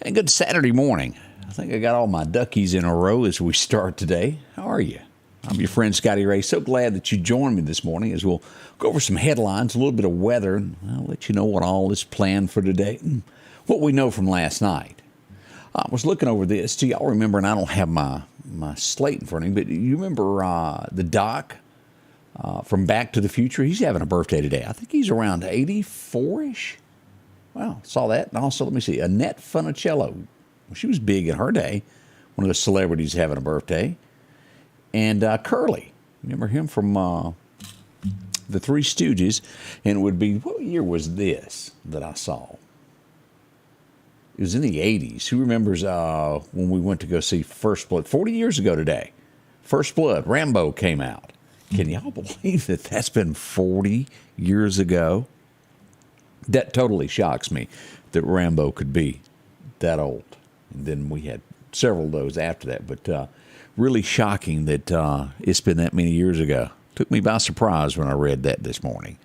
And good Saturday morning. I think I got all my duckies in a row as we start today. How are you? I'm your friend Scotty Ray. So glad that you joined me this morning as we'll go over some headlines, a little bit of weather, and I'll let you know what all is planned for today and what we know from last night. I was looking over this. Do y'all remember, and I don't have my slate in front of me, but you remember the Doc from Back to the Future? He's having a birthday today. I think he's around 84-ish. Wow, saw that. And also, let me see, Annette Funicello. Well, she was big in her day, one of the celebrities having a birthday. And Curly, remember him from the Three Stooges? And it would be, what year was this that I saw? It was in the 80s. Who remembers when we went to go see First Blood? 40 years ago today. First Blood, Rambo came out. Can y'all believe that that's been 40 years ago? That totally shocks me that Rambo could be that old. And then we had several of those after that. But really shocking that it's been that many years ago. Took me by surprise when I read that this morning.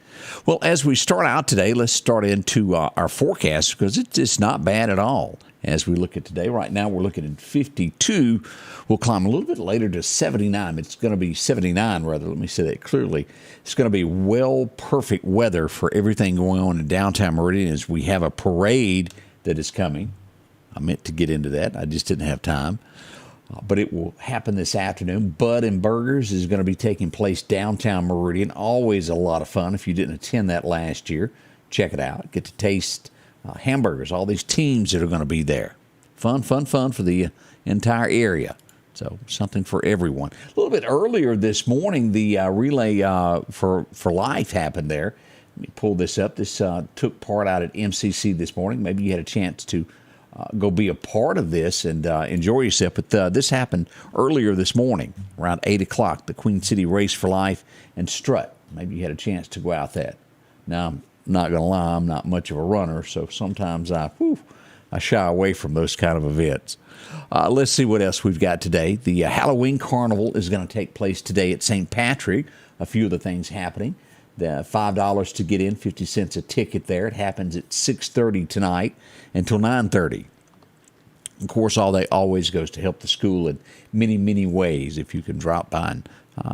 Well, as we start out today, let's start into our forecast because it's not bad at all. As we look at today, right now we're looking at 52. We'll climb a little bit later to 79. It's going to be 79, rather. Let me say that clearly. It's going to be perfect weather for everything going on in downtown Meridian as we have a parade that is coming. I meant to get into that. I just didn't have time. But it will happen this afternoon. Bud and Burgers is going to be taking place downtown Meridian. Always a lot of fun. If you didn't attend that last year, check it out. Get to taste hamburgers, all these teams that are going to be there. Fun for the entire area. So something for everyone. A little bit earlier this morning, the relay for life happened there. Let me pull this up. This took part out at MCC this morning. Maybe you had a chance to go be a part of this and enjoy yourself. But this happened earlier this morning, around 8 o'clock, the Queen City Race for Life and Strut. Maybe you had a chance to go out that. Now, I'm not going to lie, I'm not much of a runner, so sometimes I shy away from those kind of events. Let's see what else we've got today. The Halloween Carnival is going to take place today at St. Patrick. A few of the things happening. The $5 to get in, 50 cents a ticket there. It happens at 6:30 tonight until 9:30. Of course, all that always goes to help the school in many, many ways. If you can drop by and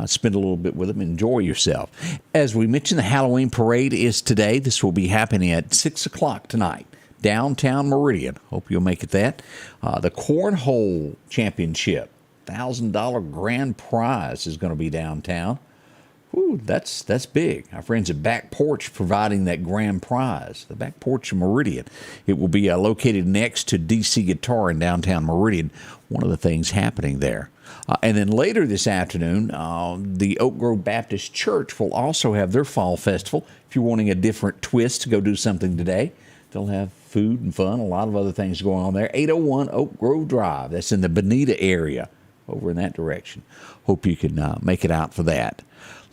spend a little bit with them, enjoy yourself. As we mentioned, the Halloween parade is today. This will be happening at 6 o'clock tonight, downtown Meridian. Hope you'll make it that. The Cornhole Championship, $1,000 grand prize is going to be downtown. Ooh, that's big. Our friends at Back Porch providing that grand prize. The Back Porch of Meridian. It will be located next to DC Guitar in downtown Meridian. One of the things happening there. And then later this afternoon, the Oak Grove Baptist Church will also have their fall festival. If you're wanting a different twist to go do something today, they'll have food and fun, a lot of other things going on there. 801 Oak Grove Drive. That's in the Bonita area over in that direction. Hope you can make it out for that.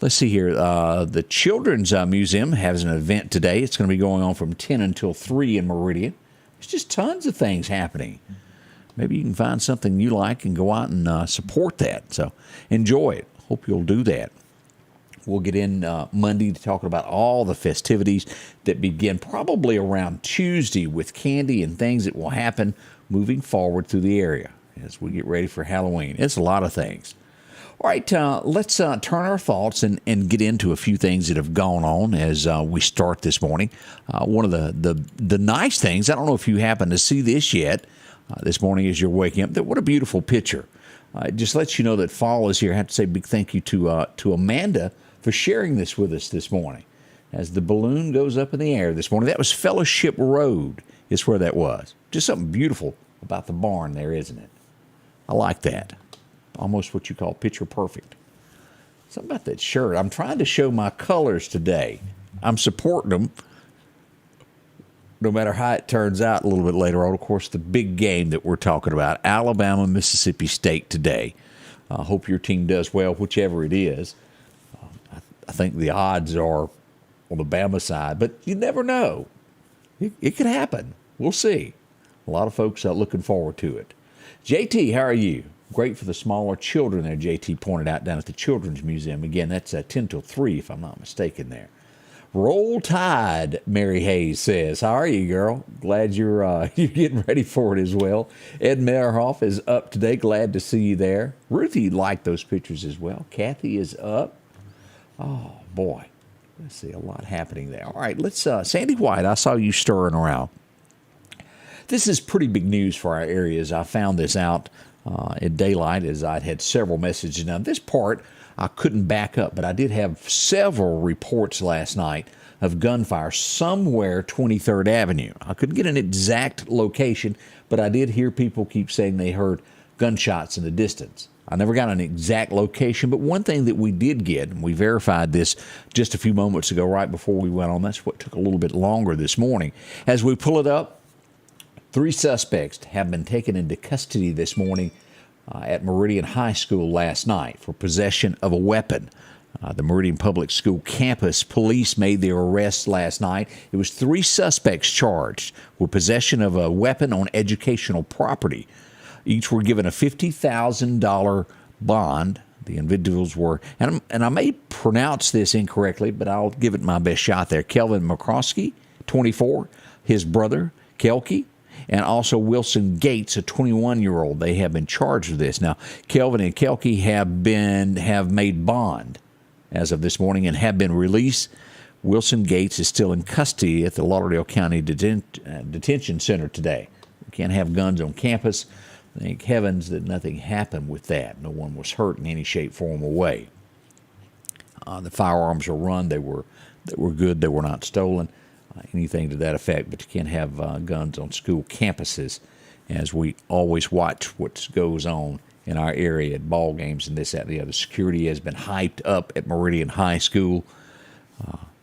Let's see here. The Children's Museum has an event today. It's going to be going on from 10 until 3 in Meridian. There's just tons of things happening. Maybe you can find something you like and go out and support that. So enjoy it. Hope you'll do that. We'll get in Monday to talk about all the festivities that begin probably around Tuesday with candy and things that will happen moving forward through the area as we get ready for Halloween. It's a lot of things. All right, let's turn our thoughts and get into a few things that have gone on as we start this morning. One of the nice things, I don't know if you happen to see this yet, this morning as you're waking up. What a beautiful picture. It just lets you know that fall is here. I have to say a big thank you to Amanda for sharing this with us this morning. As the balloon goes up in the air this morning, that was Fellowship Road is where that was. Just something beautiful about the barn there, isn't it? I like that. Almost what you call picture perfect. Something about that shirt. I'm trying to show my colors today. I'm supporting them no matter how it turns out a little bit later on. Of course, the big game that we're talking about, Alabama, Mississippi State today. I hope your team does well, whichever it is. I think the odds are on the Bama side, but you never know. It could happen. We'll see. A lot of folks are looking forward to it. JT, how are you? Great for the smaller children there, JT pointed out down at the Children's Museum. Again, that's 10 till 3, if I'm not mistaken there. Roll Tide, Mary Hayes says. How are you, girl? Glad you're you're getting ready for it as well. Ed Meyerhoff is up today. Glad to see you there. Ruthie liked those pictures as well. Kathy is up. Oh, boy. Let's see, a lot happening there. All right, let's, Sandy White, I saw you stirring around. This is pretty big news for our areas. I found this out at daylight as I'd had several messages. Now, this part I couldn't back up, but I did have several reports last night of gunfire somewhere 23rd Avenue. I couldn't get an exact location, but I did hear people keep saying they heard gunshots in the distance. I never got an exact location, but one thing that we did get, and we verified this just a few moments ago right before we went on, that's what took a little bit longer this morning. As we pull it up, 3 suspects have been taken into custody this morning at Meridian High School last night for possession of a weapon. The Meridian Public School campus police made their arrest last night. It was 3 suspects charged with possession of a weapon on educational property. Each were given a $50,000 bond. The individuals were, and I may pronounce this incorrectly, but I'll give it my best shot there. Kelvin McCroskey, 24, his brother, Kelke, and also Wilson Gates, a 21-year-old. They have been charged with this. Now, Kelvin and Kelke have made bond as of this morning and have been released. Wilson Gates is still in custody at the Lauderdale County Detention Center today. We can't have guns on campus. Thank heavens that nothing happened with that. No one was hurt in any shape, form, or way. The firearms were run. They were good. They were not stolen. Anything to that effect, but you can't have guns on school campuses, as we always watch what goes on in our area at ball games and this, that, and the other. Security has been hyped up at Meridian High School.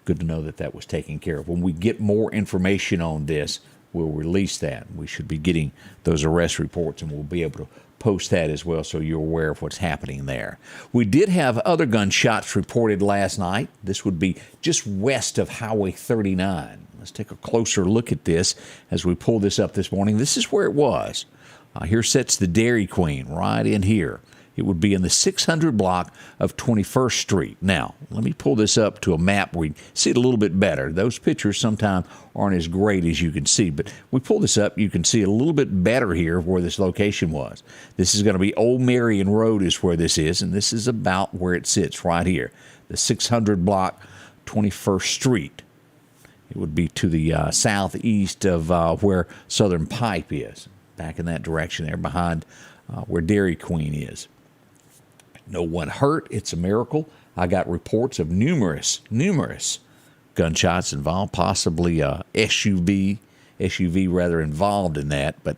Good to know that that was taken care of. When we get more information on this, we'll release that. We should be getting those arrest reports, and we'll be able to post that as well so you're aware of what's happening there. We did have other gunshots reported last night. This would be just west of Highway 39. Let's take a closer look at this as we pull this up this morning. This is where it was. Here sits the Dairy Queen right in here. It would be in the 600 block of 21st Street. Now, let me pull this up to a map where you can see it a little bit better. Those pictures sometimes aren't as great as you can see, but we pull this up, you can see a little bit better here where this location was. This is going to be Old Marion Road is where this is, and this is about where it sits right here, the 600 block, 21st Street. It would be to the southeast of where Southern Pipe is, back in that direction there behind where Dairy Queen is. No one hurt. It's a miracle. I got reports of numerous gunshots involved, possibly SUV rather involved in that, but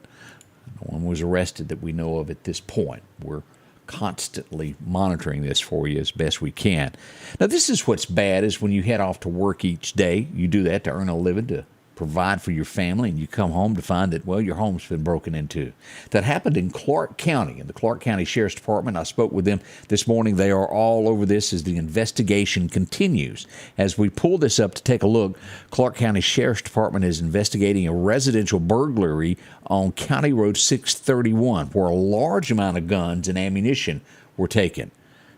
no one was arrested that we know of at this point. We're constantly monitoring this for you as best we can. Now, this is what's bad is when you head off to work each day, you do that to earn a living, to provide for your family, and you come home to find that, well, your home's been broken into. That happened in Clarke County, in the Clarke County Sheriff's Department. I spoke with them this morning. They are all over this as the investigation continues. As we pull this up to take a look, Clarke County Sheriff's Department is investigating a residential burglary on County Road 631, where a large amount of guns and ammunition were taken.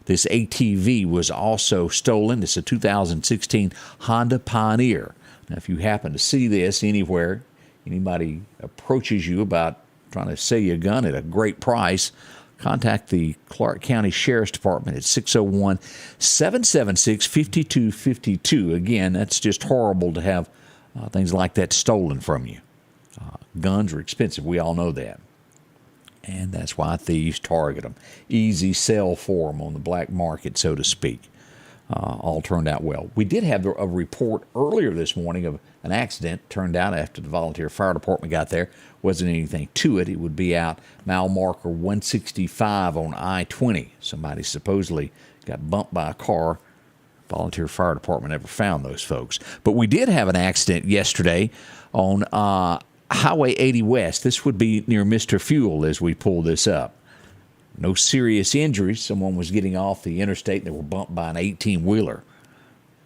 This ATV was also stolen. It's a 2016 Honda Pioneer. Now, if you happen to see this anywhere, anybody approaches you about trying to sell you a gun at a great price, contact the Clarke County Sheriff's Department at 601-776-5252. Again, that's just horrible to have things like that stolen from you. Guns are expensive. We all know that. And that's why thieves target them. Easy sell for them on the black market, so to speak. All turned out well. We did have a report earlier this morning of an accident. Turned out after the volunteer fire department got there, wasn't anything to it. It would be out mile marker 165 on I-20. Somebody supposedly got bumped by a car. Volunteer fire department never found those folks. But we did have an accident yesterday on Highway 80 West. This would be near Mr. Fuel as we pull this up. No serious injuries. Someone was getting off the interstate and they were bumped by an 18-wheeler.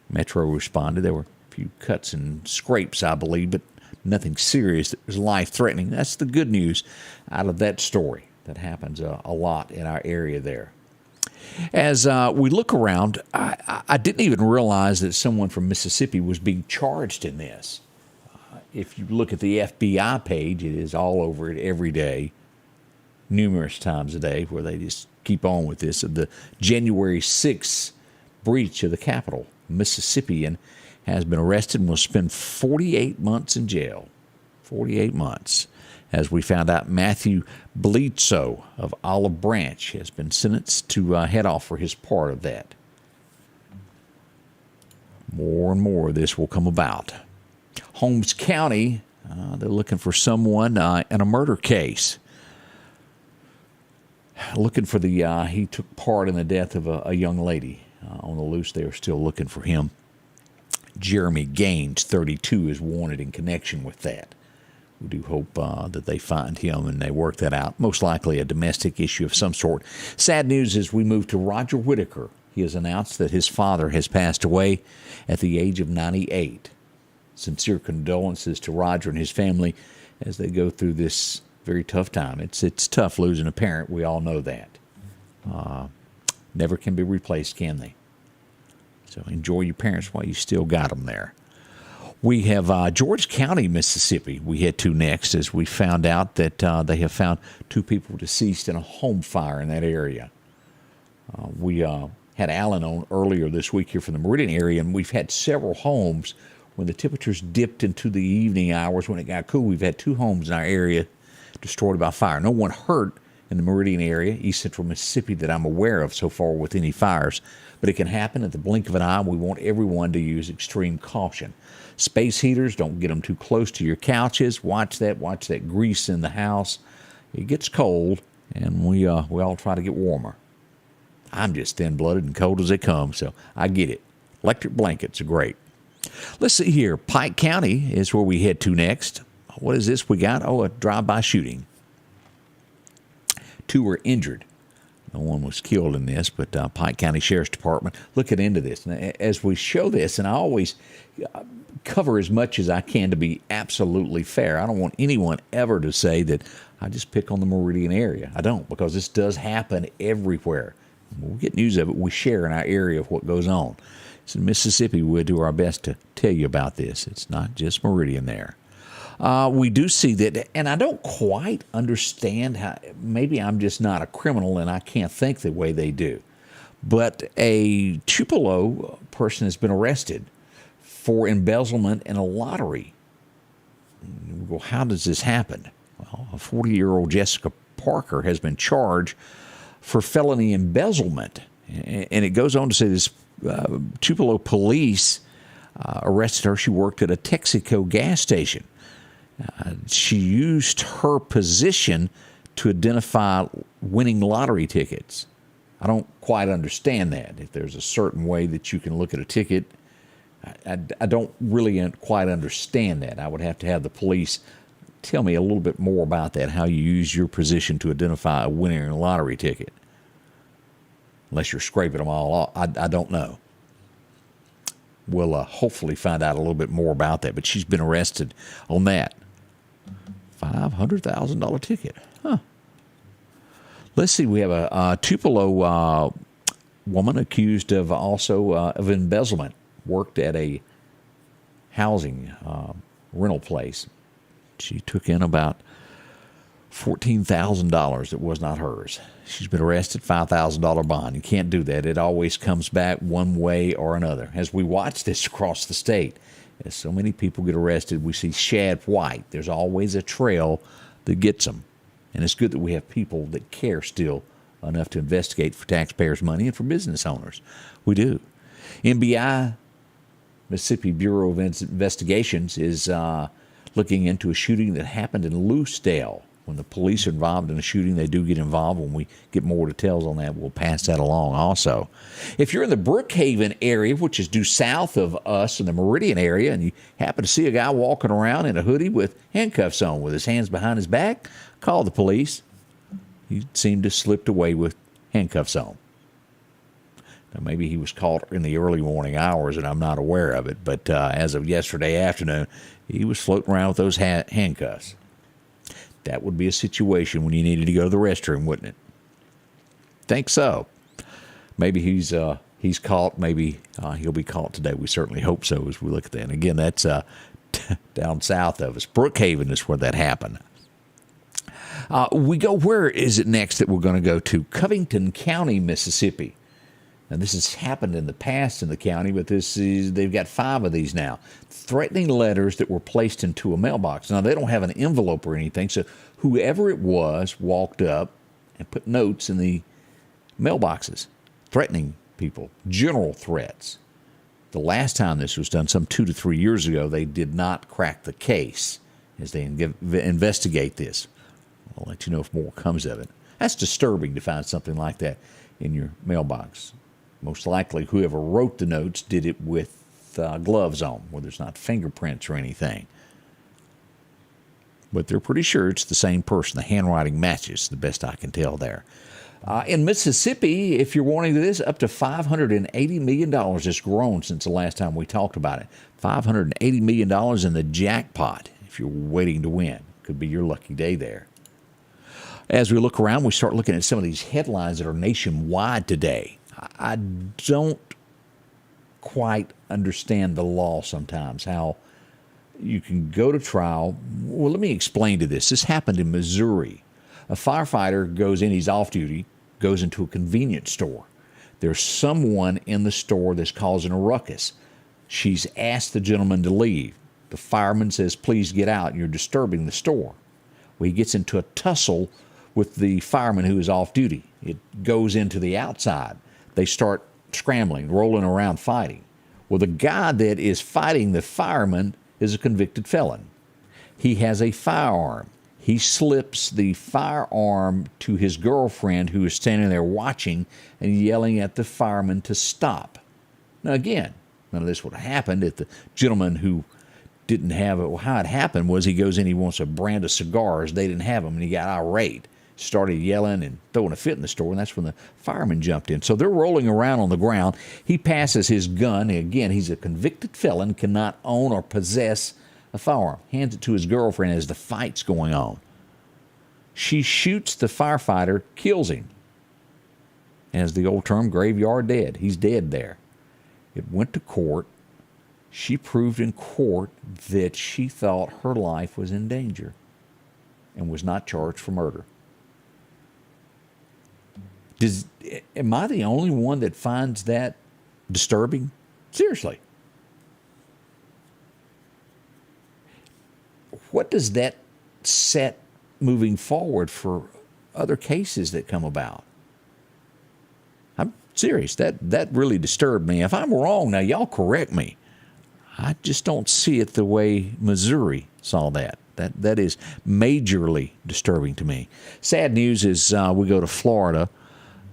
Metro responded. There were a few cuts and scrapes, I believe, but nothing serious that was life-threatening. That's the good news out of that story. That happens a lot in our area there. As we look around, I didn't even realize that someone from Mississippi was being charged in this. If you look at the FBI page, it is all over it every day, numerous times a day, where they just keep on with this. The January 6th breach of the Capitol, Mississippian has been arrested and will spend 48 months in jail. 48 months. As we found out, Matthew Bledsoe of Olive Branch has been sentenced to head off for his part of that. More and more of this will come about. Holmes County, they're looking for someone in a murder case. Looking for he took part in the death of a young lady on the loose. They are still looking for him. Jeremy Gaines, 32, is wanted in connection with that. We do hope that they find him and they work that out. Most likely a domestic issue of some sort. Sad news as we move to Roger Whitaker. He has announced that his father has passed away at the age of 98. Sincere condolences to Roger and his family as they go through this very tough time. It's tough losing a parent. We all know that. Never can be replaced, can they? So enjoy your parents while you still got them there. We have George County, Mississippi, we head to next as we found out that they have found 2 people deceased in a home fire in that area. We had Alan on earlier this week here from the Meridian area, and we've had several homes when the temperatures dipped into the evening hours when it got cool. We've had 2 homes in our area destroyed by fire. No one hurt in the Meridian area, east central Mississippi, that I'm aware of so far with any fires. But it can happen at the blink of an eye. We want everyone to use extreme caution. Space heaters, don't get them too close to your couches. Watch that grease in the house. It gets cold, and we all try to get warmer. I'm just thin-blooded and cold as they come, so I get it. Electric blankets are great. Let's see here. Pike County is where we head to next. What is this we got? Oh, a drive-by shooting. 2 were injured. No one was killed in this, but Pike County Sheriff's Department looking into this. And as we show this, and I always cover as much as I can to be absolutely fair. I don't want anyone ever to say that I just pick on the Meridian area. I don't, because this does happen everywhere. When we get news of it, we share in our area of what goes on. So in Mississippi, we'll do our best to tell you about this. It's not just Meridian there. We do see that, and I don't quite understand how, maybe I'm just not a criminal and I can't think the way they do, but a Tupelo person has been arrested for embezzlement in a lottery. Well, how does this happen? Well, a 40-year-old Jessica Parker has been charged for felony embezzlement, and it goes on to say this Tupelo police arrested her. She worked at a Texaco gas station. She used her position to identify winning lottery tickets. I don't quite understand that. If there's a certain way that you can look at a ticket, I don't really quite understand that. I would have to have the police tell me a little bit more about that, how you use your position to identify a winning lottery ticket. Unless you're scraping them all off. I don't know. We'll hopefully find out a little bit more about that. But she's been arrested on that. $500,000 ticket. Huh. Let's see. We have a Tupelo woman accused of also of embezzlement. Worked at a housing rental place. She took in about $14,000 that was not hers. She's been arrested, $5,000 bond. You can't do that. It always comes back one way or another. As we watch this across the state, as so many people get arrested, we see shad white. There's always a trail that gets them. And it's good that we have people that care still enough to investigate for taxpayers' money and for business owners. We do. MBI, Mississippi Bureau of Investigations, is looking into a shooting that happened in Loosedale. When the police are involved in a shooting, they do get involved. When we get more details on that, we'll pass that along also. If you're in the Brookhaven area, which is due south of us in the Meridian area, and you happen to see a guy walking around in a hoodie with handcuffs on with his hands behind his back, call the police. He seemed to have slipped away with handcuffs on. Now, maybe he was caught in the early morning hours, and I'm not aware of it. But as of yesterday afternoon, he was floating around with those handcuffs. That would be a situation when you needed to go to the restroom, wouldn't it? Think so. Maybe he's caught. Maybe he'll be caught today. We certainly hope so as we look at that. And again, that's down south of us. Brookhaven is where that happened. Where is it next that we're going to go to? Covington County, Mississippi. Now, this has happened in the past in the county, but they've got 5 of these now. Threatening letters that were placed into a mailbox. Now, they don't have an envelope or anything, so whoever it was walked up and put notes in the mailboxes, threatening people, general threats. The last time this was done, some 2 to 3 years ago, they did not crack the case as they investigate this. I'll let you know if more comes of it. That's disturbing to find something like that in your mailbox. Most likely, whoever wrote the notes did it with gloves on, where there's not fingerprints or anything. But they're pretty sure it's the same person. The handwriting matches, the best I can tell there. In Mississippi, if you're wanting this, up to $580 million has grown since the last time we talked about it. $580 million in the jackpot, if you're waiting to win. Could be your lucky day there. As we look around, we start looking at some of these headlines that are nationwide today. I don't quite understand the law sometimes, how you can go to trial. Well, let me explain to this. This happened in Missouri. A firefighter goes in, he's off duty, goes into a convenience store. There's someone in the store that's causing a ruckus. She's asked the gentleman to leave. The fireman says, please get out, you're disturbing the store. Well, he gets into a tussle with the fireman who is off duty. It goes into the outside. They start scrambling, rolling around, fighting. Well, the guy that is fighting the fireman is a convicted felon. He has a firearm. He slips the firearm to his girlfriend, who is standing there watching and yelling at the fireman to stop. Now, again, none of this would have happened if the gentleman who didn't have it. Well, how it happened was he goes in, he wants a brand of cigars. They didn't have them, and he got irate. Started yelling and throwing a fit in the store, and that's when the fireman jumped in. So they're rolling around on the ground. He passes his gun. Again, he's a convicted felon, cannot own or possess a firearm. Hands it to his girlfriend as the fight's going on. She shoots the firefighter, kills him. As the old term, graveyard dead. He's dead there. It went to court. She proved in court that she thought her life was in danger and was not charged for murder. Am I the only one that finds that disturbing? Seriously. What does that set moving forward for other cases that come about? I'm serious. That really disturbed me. If I'm wrong, now y'all correct me. I just don't see it the way Missouri saw that. That is majorly disturbing to me. Sad news is we go to Florida.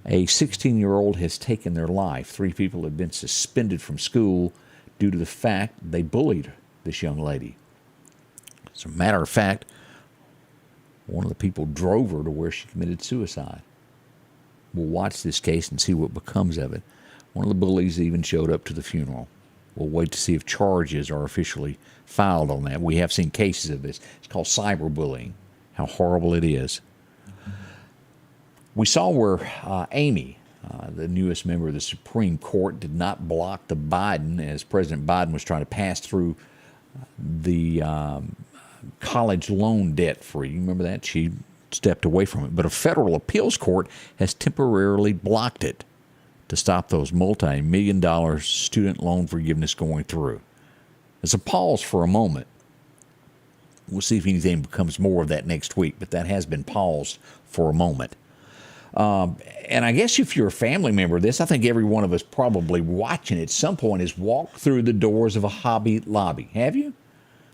A 16-year-old has taken their life. 3 people have been suspended from school due to the fact they bullied this young lady. As a matter of fact, one of the people drove her to where she committed suicide. We'll watch this case and see what becomes of it. One of the bullies even showed up to the funeral. We'll wait to see if charges are officially filed on that. We have seen cases of this. It's called cyberbullying. How horrible it is. We saw where Amy, the newest member of the Supreme Court, did not block the Biden as President Biden was trying to pass through the college loan debt free. You remember that? She stepped away from it. But a federal appeals court has temporarily blocked it to stop those multi-million-dollar student loan forgiveness going through. It's a pause for a moment. We'll see if anything becomes more of that next week, but that has been paused for a moment. And I guess if you're a family member of this, I think every one of us probably watching at some point has walked through the doors of a Hobby Lobby. Have you?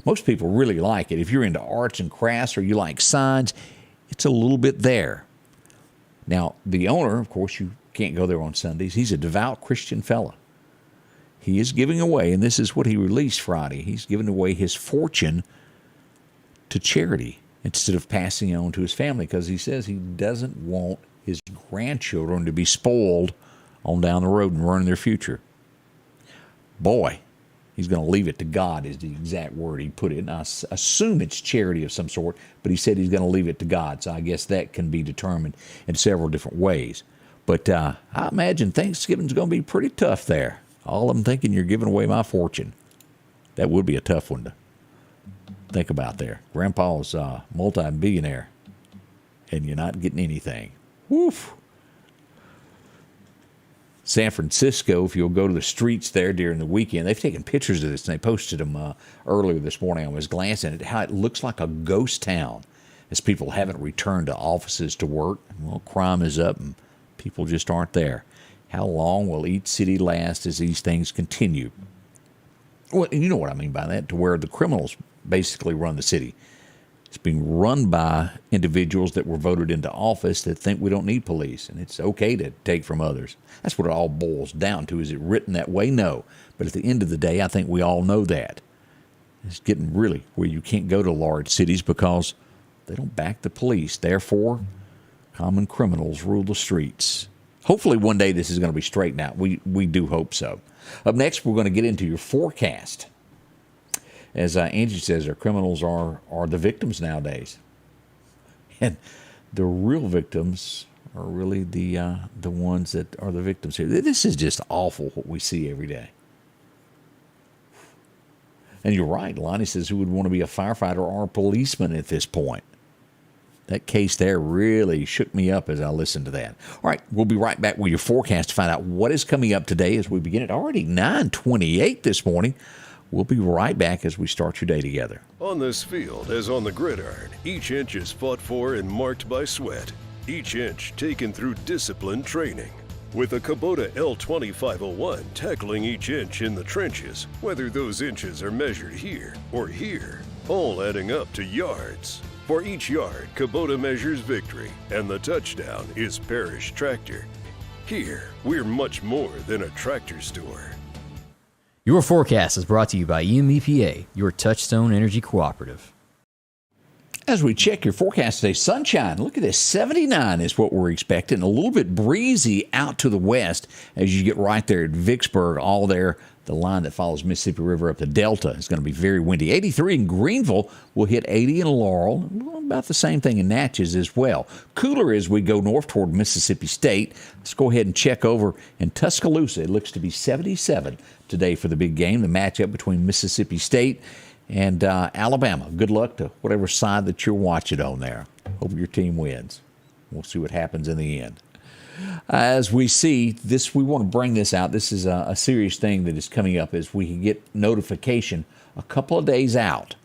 Most people really like it. If you're into arts and crafts or you like signs, it's a little bit there. Now, the owner, of course, you can't go there on Sundays. He's a devout Christian fella. He is giving away, and this is what he released Friday, he's giving away his fortune to charity instead of passing it on to his family because he says he doesn't want his grandchildren to be spoiled on down the road and ruin their future. Boy, he's going to leave it to God is the exact word he put it. And I assume it's charity of some sort, but he said he's going to leave it to God. So I guess that can be determined in several different ways. But I imagine Thanksgiving's going to be pretty tough there. All of them thinking you're giving away my fortune. That would be a tough one to think about there. Grandpa's multi-billionaire, and you're not getting anything. Woof. San Francisco, if you'll go to the streets there during the weekend, they've taken pictures of this, and they posted them earlier this morning. I was glancing at how it looks like a ghost town as people haven't returned to offices to work. Well, crime is up, and people just aren't there. How long will each city last as these things continue? Well, you know what I mean by that, to where the criminals basically run the city. It's being run by individuals that were voted into office that think we don't need police, and it's okay to take from others. That's what it all boils down to. Is it written that way? No. But at the end of the day, I think we all know that. It's getting really where you can't go to large cities because they don't back the police. Therefore, common criminals rule the streets. Hopefully one day this is going to be straightened out. We do hope so. Up next, we're going to get into your forecast. As Angie says, our criminals are the victims nowadays. And the real victims are really the ones that are the victims here. This is just awful what we see every day. And you're right. Lonnie says, who would want to be a firefighter or a policeman at this point? That case there really shook me up as I listened to that. All right, we'll be right back with your forecast to find out what is coming up today as we begin at already 9:28 this morning. We'll be right back as we start your day together. On this field, as on the gridiron, each inch is fought for and marked by sweat. Each inch taken through disciplined training. With a Kubota L2501 tackling each inch in the trenches, whether those inches are measured here or here, all adding up to yards. For each yard, Kubota measures victory, and the touchdown is Parrish Tractor. Here, we're much more than a tractor store. Your forecast is brought to you by EMEPA, your Touchstone Energy Cooperative. As we check your forecast today, sunshine. Look at this, 79 is what we're expecting. A little bit breezy out to the west as you get right there at Vicksburg, all there. The line that follows Mississippi River up the Delta is going to be very windy. 83 in Greenville. Will hit 80 in Laurel. About the same thing in Natchez as well. Cooler as we go north toward Mississippi State. Let's go ahead and check over in Tuscaloosa. It looks to be 77 today for the big game, the matchup between Mississippi State and Alabama. Good luck to whatever side that you're watching on there. Hope your team wins. We'll see what happens in the end. As we see this, we want to bring this out. This is a serious thing that is coming up as we can get notification a couple of days out.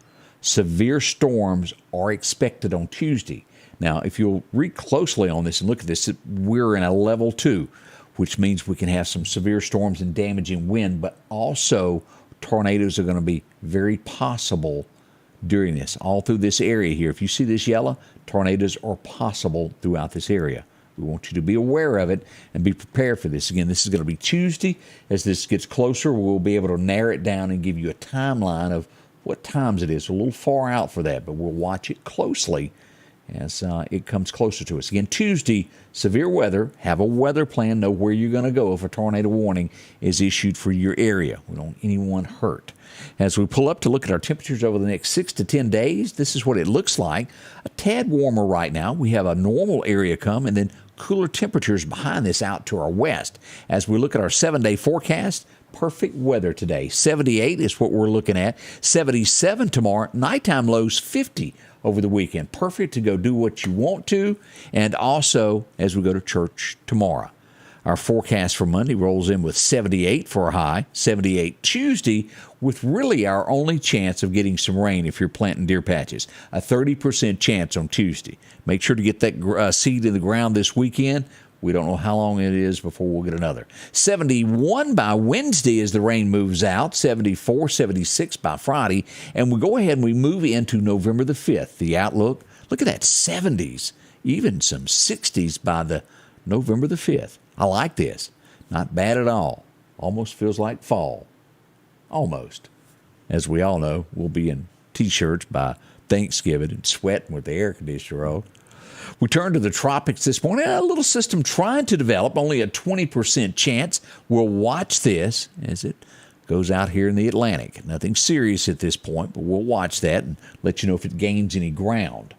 Severe storms are expected on Tuesday. Now, if you'll read closely on this and look at this, we're in a level 2, which means we can have some severe storms and damaging wind, but also tornadoes are going to be very possible during this, all through this area here. If you see this yellow, tornadoes are possible throughout this area. We want you to be aware of it and be prepared for this. Again, this is going to be Tuesday. As this gets closer, we'll be able to narrow it down and give you a timeline of what times it is. A little far out for that, but we'll watch it closely as it comes closer to us. Again, Tuesday, severe weather. Have a weather plan. Know where you're going to go if a tornado warning is issued for your area. We don't want anyone hurt. As we pull up to look at our temperatures over the next 6 to 10 days, this is what it looks like. A tad warmer right now. We have a normal area come, and then cooler temperatures behind this out to our west. As we look at our 7-day forecast, perfect weather today. 78 is what we're looking at. 77 tomorrow. Nighttime lows 50 over the weekend. Perfect to go do what you want to, and also as we go to church tomorrow. Our forecast for Monday rolls in with 78 for a high, 78 Tuesday, with really our only chance of getting some rain if you're planting deer patches. A 30% chance on Tuesday. Make sure to get that seed in the ground this weekend. We don't know how long it is before we'll get another. 71 by Wednesday as the rain moves out. 74, 76 by Friday. And we go ahead and we move into November the 5th. The outlook, look at that, 70s, even some 60s by the November the 5th. I like this. Not bad at all. Almost feels like fall. Almost. As we all know, we'll be in T-shirts by Thanksgiving and sweating with the air conditioner on. We turn to the tropics this morning. A little system trying to develop, only a 20% chance. We'll watch this as it goes out here in the Atlantic. Nothing serious at this point, but we'll watch that and let you know if it gains any ground.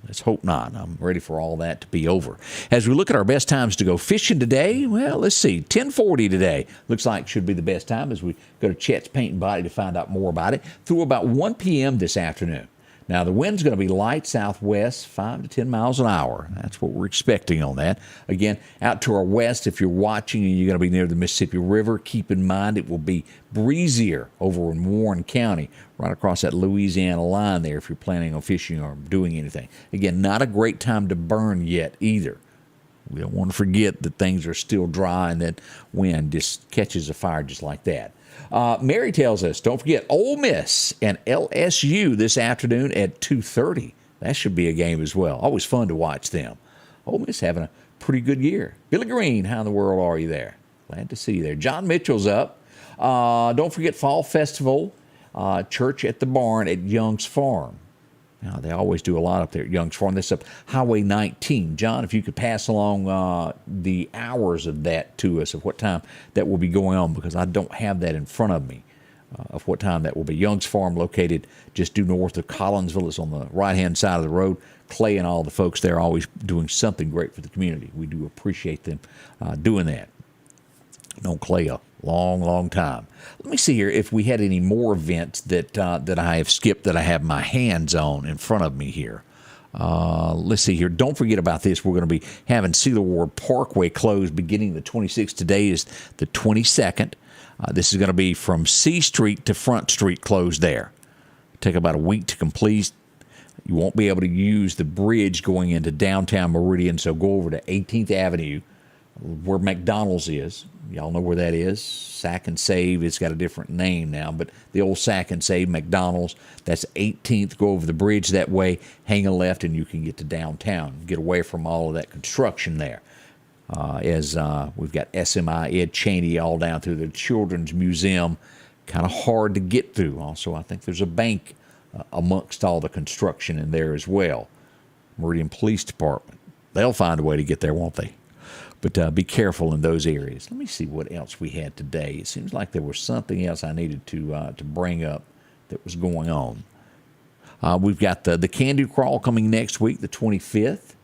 Let's hope not. I'm ready for all that to be over. As we look at our best times to go fishing today, well, let's see. 10:40 today. Looks like should be the best time as we go to Chet's Paint and Body to find out more about it through about 1 p.m. this afternoon. Now, the wind's going to be light southwest, 5 to 10 miles an hour. That's what we're expecting on that. Again, out to our west, if you're watching and you're going to be near the Mississippi River, keep in mind it will be breezier over in Warren County, right across that Louisiana line there if you're planning on fishing or doing anything. Again, not a great time to burn yet either. We don't want to forget that things are still dry and that wind just catches a fire just like that. Mary tells us, don't forget, Ole Miss and LSU this afternoon at 2:30. That should be a game as well. Always fun to watch them. Ole Miss having a pretty good year. Billy Green, how in the world are you there? Glad to see you there. John Mitchell's up. Don't forget Fall Festival, Church at the Barn at Young's Farm. Now, they always do a lot up there at Young's Farm. This is up Highway 19. John, if you could pass along the hours of that to us, of what time that will be going on, because I don't have that in front of me, of what time that will be. Young's Farm, located just due north of Collinsville. It's on the right-hand side of the road. Clay and all the folks there are always doing something great for the community. We do appreciate them doing that. Known Clay a long time. Let me see here if we had any more events that I have skipped that I have my hands on in front of me here. Let's see here. Don't forget about this. We're going to be having Sela Ward Parkway closed beginning the 26th. Today is the 22nd. This is going to be from C Street to Front Street closed there. Take about a week to complete. You won't be able to use the bridge going into downtown Meridian, so go over to 18th Avenue where McDonald's is. Y'all know where that is. Sack and Save. It's got a different name now, but the old Sack and Save McDonald's. That's 18th. Go over the bridge that way, hang a left, and you can get to downtown. Get away from all of that construction there. As we've got SMI, Ed Cheney, all down through the Children's Museum. Kind of hard to get through. Also, I think there's a bank amongst all the construction in there as well. Meridian Police Department. They'll find a way to get there, won't they? But be careful in those areas. Let me see what else we had today. It seems like there was something else I needed to bring up that was going on. We've got the Can-Do Crawl coming next week, the 25th.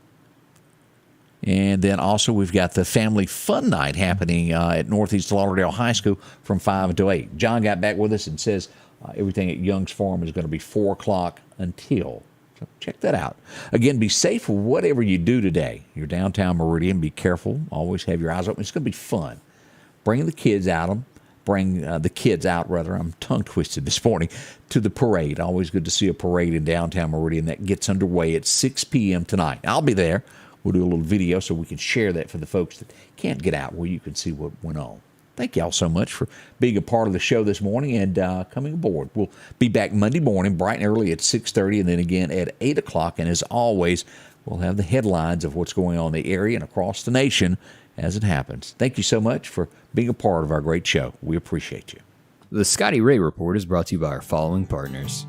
And then also we've got the Family Fun Night happening at Northeast Lauderdale High School from 5 until 8. John got back with us and says everything at Young's Farm is going to be 4 o'clock until. So check that out. Again, be safe with whatever you do today. You're downtown Meridian. Be careful. Always have your eyes open. It's going to be fun. Bring the kids out. I'm tongue twisted this morning, to the parade. Always good to see a parade in downtown Meridian that gets underway at 6 p.m. tonight. I'll be there. We'll do a little video so we can share that for the folks that can't get out, where you can see what went on. Thank y'all so much for being a part of the show this morning and coming aboard. We'll be back Monday morning, bright and early at 6:30, and then again at 8 o'clock. And as always, we'll have the headlines of what's going on in the area and across the nation as it happens. Thank you so much for being a part of our great show. We appreciate you. The Scotty Ray Report is brought to you by our following partners: